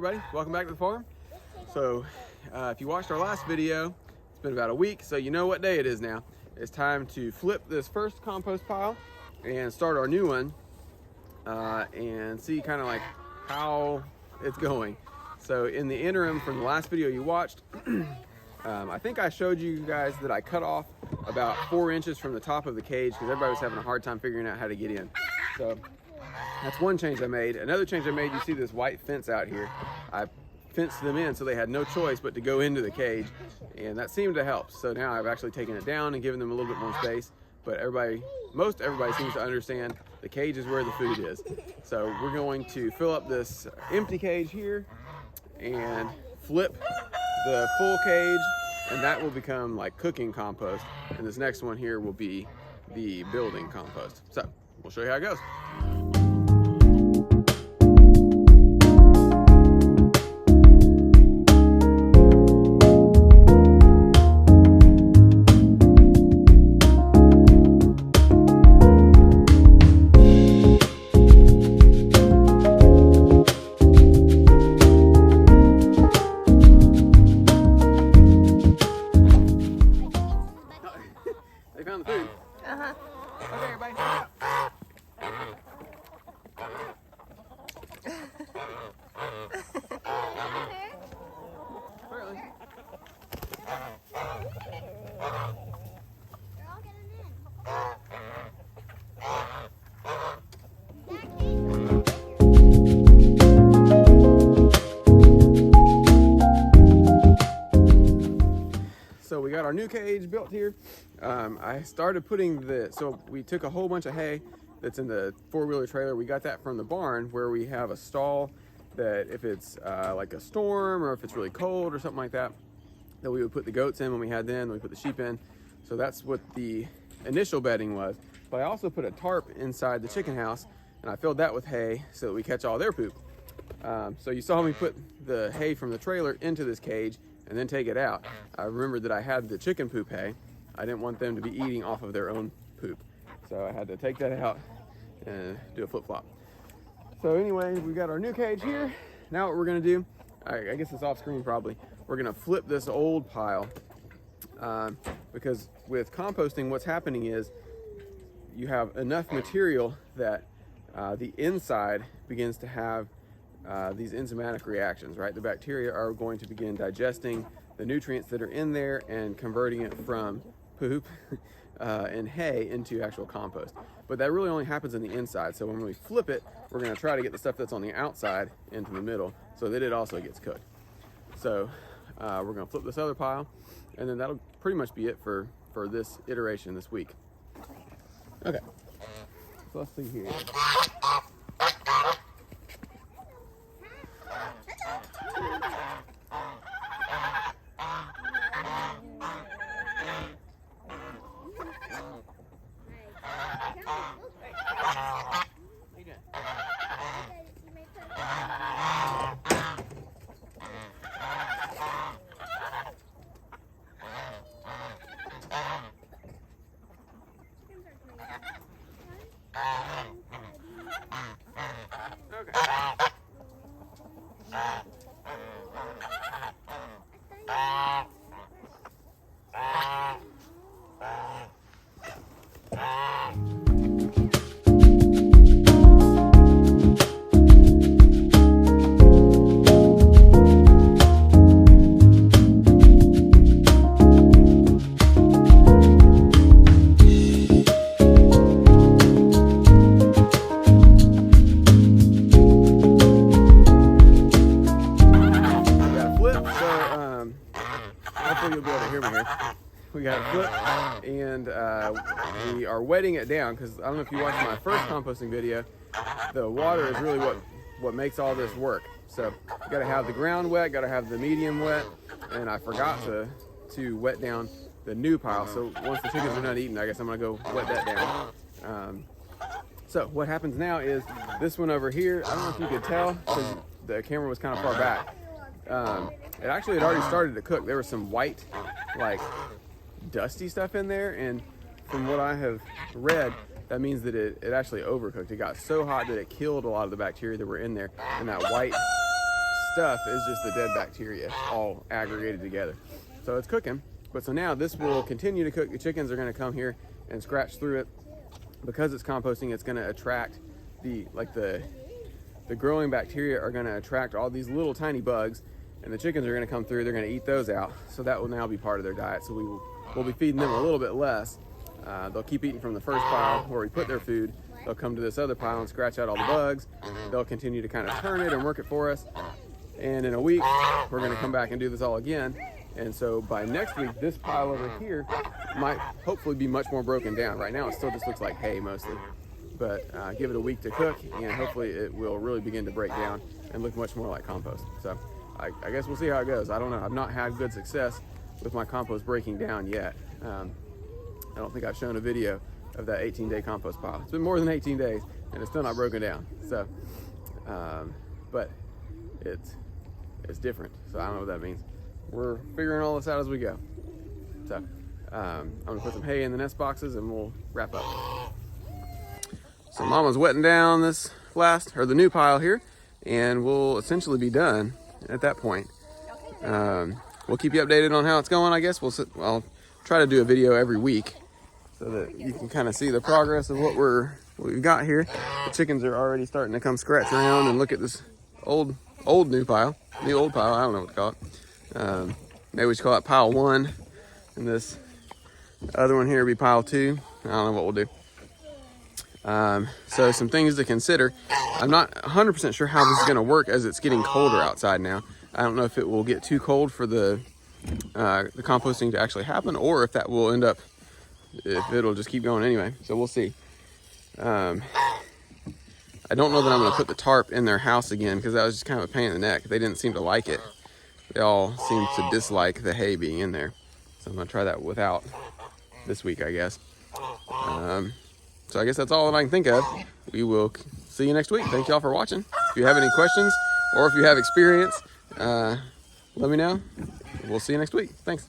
everybody, welcome back to the farm. So if you watched our last video, it's been about a week, so you know what day it is now. It's time to flip this first compost pile and start our new one and see kind of like how it's going. So in the interim from the last video you watched, I think I showed you guys that I cut off about 4 inches from the top of the cage because everybody was having a hard time figuring out how to get in. So that's one change I made. Another change I made, you see this white fence out here. I fenced them in so they had no choice but to go into the cage, and that seemed to help. So now I've actually taken it down and given them a little bit more space, but most everybody seems to understand the cage is where the food is. So we're going to fill up this empty cage here and flip the full cage, and that will become like cooking compost, and this next one here will be the building compost. So we'll show you how it goes. They found the food. Okay, everybody. Apparently. They're all getting in. So we got our new cage built here. I started putting so we took a whole bunch of hay that's in the four-wheeler trailer. We got that from the barn where we have a stall that if it's like a storm or if it's really cold or something like that, that we would put the goats in when we had them, and we put the sheep in. So that's what the initial bedding was. But I also put a tarp inside the chicken house, and I filled that with hay so that we catch all their poop. So you saw me put the hay from the trailer into this cage and then take it out. I remembered that I had the chicken poop hay. I didn't want them to be eating off of their own poop. So I had to take that out and do a flip-flop. So anyway, we got our new cage here. Now what we're gonna do, I guess it's off screen probably, we're gonna flip this old pile because with composting, what's happening is you have enough material that the inside begins to have these enzymatic reactions, right? The bacteria are going to begin digesting the nutrients that are in there and converting it from poop and hay into actual compost. But that really only happens on the inside. So when we flip it, we're going to try to get the stuff that's on the outside into the middle so that it also gets cooked. So we're going to flip this other pile, and then that'll pretty much be it for this iteration this week. Okay, so let's see here. Hopefully you'll be able to hear me here. We got a flip, and we are wetting it down because I don't know if you watched my first composting video. The water is really what makes all this work. So you got to have the ground wet, got to have the medium wet, and I forgot to wet down the new pile. So once the chickens are not eating, I guess I'm gonna go wet that down. So what happens now is this one over here, I don't know if you could tell because the camera was kind of far back. It actually had already started to cook. There was some white, like dusty stuff in there, and from what I have read, that means that it actually overcooked. It got so hot that it killed a lot of the bacteria that were in there, and that white stuff is just the dead bacteria all aggregated together. So it's cooking. But so now this will continue to cook. The chickens are going to come here and scratch through it. Because it's composting, it's going to attract the growing bacteria are going to attract all these little tiny bugs, and the chickens are going to come through. They're going to eat those out. So that will now be part of their diet. So we'll be feeding them a little bit less. They'll keep eating from the first pile where we put their food. They'll come to this other pile and scratch out all the bugs. They'll continue to kind of turn it and work it for us. And in a week, we're going to come back and do this all again. And so by next week, this pile over here might hopefully be much more broken down. Right now, it still just looks like hay mostly. But give it a week to cook, and hopefully it will really begin to break down and look much more like compost. So I guess we'll see how it goes. I don't know. I've not had good success with my compost breaking down yet. I don't think I've shown a video of that 18-day compost pile. It's been more than 18 days, and it's still not broken down. So, but it's different. So I don't know what that means. We're figuring all this out as we go. So I'm gonna put some hay in the nest boxes and we'll wrap up. So Mama's wetting down this the new pile here, and we'll essentially be done at that point. We'll keep you updated on how it's going, I guess. I'll try to do a video every week so that you can kind of see the progress of what we've got here. The chickens are already starting to come scratch around and look at this old old pile, I don't know what to call it. Maybe we should call it pile 1, and this other one here will be pile 2. I don't know what we'll do. So some things to consider. I'm not 100% sure how this is going to work as it's getting colder outside now. I don't know if it will get too cold for the composting to actually happen, or if that will end up, if it'll just keep going anyway. So we'll see. I don't know that I'm going to put the tarp in their house again, because that was just kind of a pain in the neck. They didn't seem to like it. They all seem to dislike the hay being in there. So I'm going to try that without this week, I guess. So I guess that's all that I can think of. We will see you next week. Thank y'all for watching. If you have any questions or if you have experience, let me know. We'll see you next week. Thanks.